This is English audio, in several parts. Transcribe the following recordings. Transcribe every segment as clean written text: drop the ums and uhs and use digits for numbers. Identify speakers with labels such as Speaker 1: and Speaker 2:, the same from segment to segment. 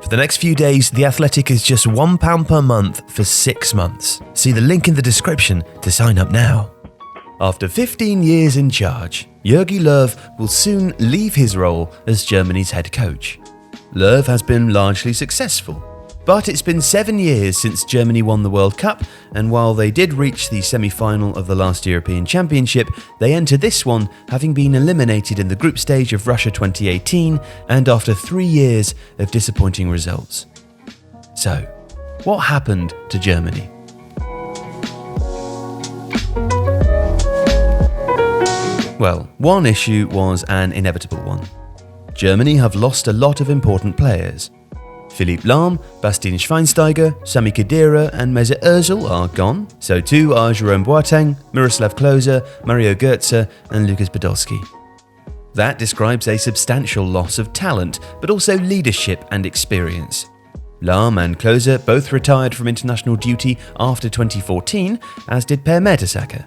Speaker 1: For the next few days, The Athletic is just £1 per month for 6 months. See the link in the description to sign up now. After 15 years in charge, Jogi Löw will soon leave his role as Germany's head coach. Löw has been largely successful, but it's been 7 years since Germany won the World Cup, and while they did reach the semi-final of the last European Championship, they enter this one having been eliminated in the group stage of Russia 2018 and after 3 years of disappointing results. So, what happened to Germany? Well, one issue was an inevitable one. Germany have lost a lot of important players. Philipp Lahm, Bastian Schweinsteiger, Sami Khedira and Mesut Ozil are gone. So too are Jerome Boateng, Miroslav Klose, Mario Götze and Lukas Podolski. That describes a substantial loss of talent, but also leadership and experience. Lahm and Klose both retired from international duty after 2014, as did Per Mertesacker.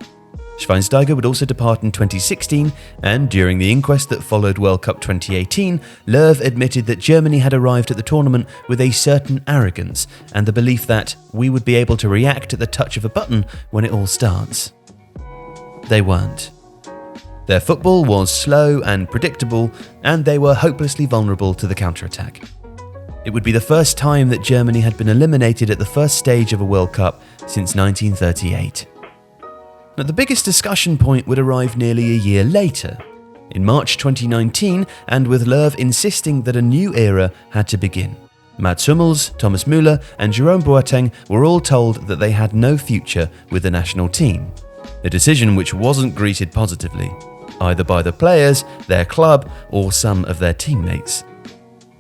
Speaker 1: Schweinsteiger would also depart in 2016, and during the inquest that followed World Cup 2018, Löw admitted that Germany had arrived at the tournament with a certain arrogance and the belief that we would be able to react at the touch of a button when it all starts. They weren't. Their football was slow and predictable, and they were hopelessly vulnerable to the counter-attack. It would be the first time that Germany had been eliminated at the first stage of a World Cup since 1938. Now, the biggest discussion point would arrive nearly a year later, in March 2019, and with Löw insisting that a new era had to begin. Mats Hummels, Thomas Müller and Jerome Boateng were all told that they had no future with the national team, a decision which wasn't greeted positively, either by the players, their club or some of their teammates.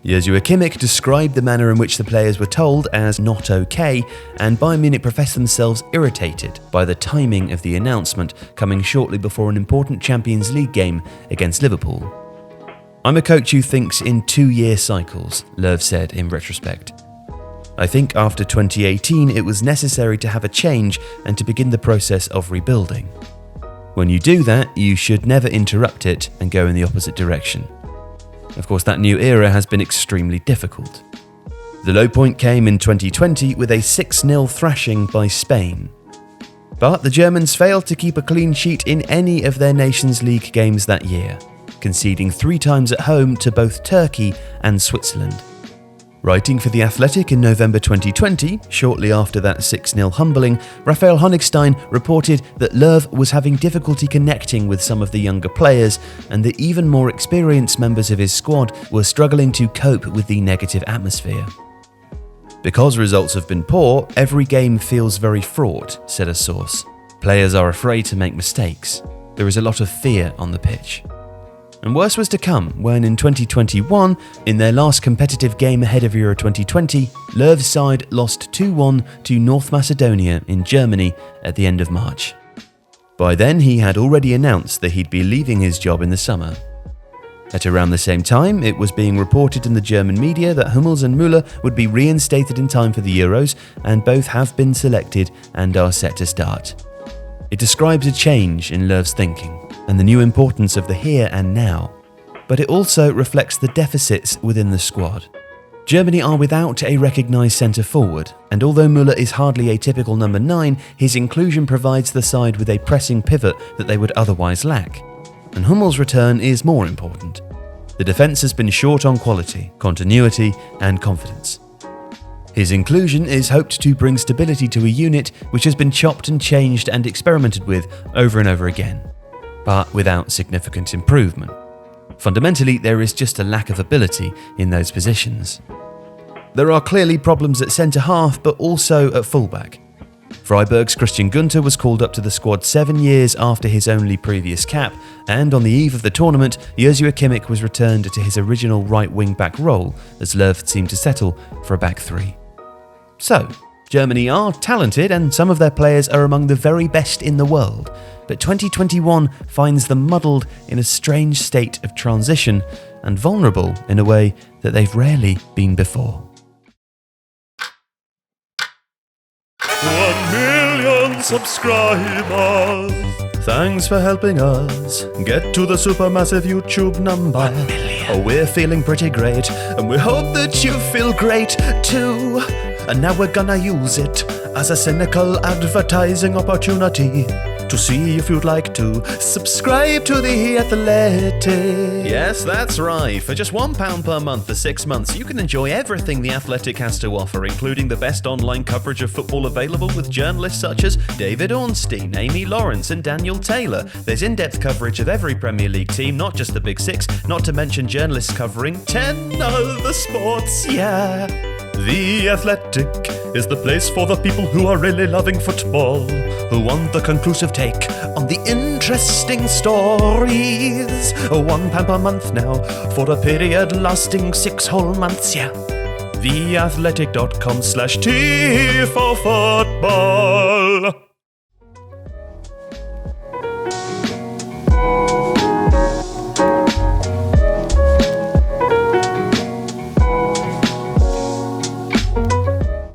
Speaker 1: Joshua Kimmich described the manner in which the players were told as not okay, and Bayern Munich professed themselves irritated by the timing of the announcement coming shortly before an important Champions League game against Liverpool. "I'm a coach who thinks in 2-year cycles," Löw said in retrospect. "I think after 2018 it was necessary to have a change and to begin the process of rebuilding. When you do that, you should never interrupt it and go in the opposite direction." Of course, that new era has been extremely difficult. The low point came in 2020 with a 6-0 thrashing by Spain. But the Germans failed to keep a clean sheet in any of their Nations League games that year, conceding 3 times at home to both Turkey and Switzerland. Writing for The Athletic in November 2020, shortly after that 6-0 humbling, Raphael Honigstein reported that Löw was having difficulty connecting with some of the younger players, and the even more experienced members of his squad were struggling to cope with the negative atmosphere. "Because results have been poor, every game feels very fraught," said a source. "Players are afraid to make mistakes. There is a lot of fear on the pitch." And worse was to come when in 2021, in their last competitive game ahead of Euro 2020, Löw's side lost 2-1 to North Macedonia in Germany at the end of March. By then, he had already announced that he'd be leaving his job in the summer. At around the same time, it was being reported in the German media that Hummels and Müller would be reinstated in time for the Euros, and both have been selected and are set to start. It describes a change in Löw's thinking and the new importance of the here and now, but it also reflects the deficits within the squad. Germany are without a recognised centre-forward, and although Müller is hardly a typical number 9, his inclusion provides the side with a pressing pivot that they would otherwise lack. And Hummels' return is more important. The defence has been short on quality, continuity and confidence. His inclusion is hoped to bring stability to a unit which has been chopped and changed and experimented with over and over again, but without significant improvement. Fundamentally, there is just a lack of ability in those positions. There are clearly problems at centre-half, but also at fullback. Freiburg's Christian Günther was called up to the squad 7 years after his only previous cap, and on the eve of the tournament, Joshua Kimmich was returned to his original right wing-back role, as Löw seemed to settle for a back 3. So, Germany are talented and some of their players are among the very best in the world, but 2021 finds them muddled in a strange state of transition and vulnerable in a way that they've rarely been before.
Speaker 2: 1 million million subscribers.
Speaker 1: Thanks for helping us get to the supermassive YouTube number.
Speaker 2: 1 million.
Speaker 1: Oh, we're feeling pretty great, and we hope that you feel great too. And now we're gonna use it as a cynical advertising opportunity to see if you'd like to subscribe to The Athletic. Yes, that's right. For just £1 per month for 6 months, you can enjoy everything The Athletic has to offer, including the best online coverage of football available with journalists such as David Ornstein, Amy Lawrence and Daniel Taylor. There's in-depth coverage of every Premier League team, not just the Big Six, not to mention journalists covering 10 other sports, yeah.
Speaker 2: The Athletic is the place for the people who are really loving football,
Speaker 1: who want the conclusive take on the interesting stories. £1 per month now for a period lasting 6 whole months, yeah.
Speaker 2: theathletic.com/Tifo Football.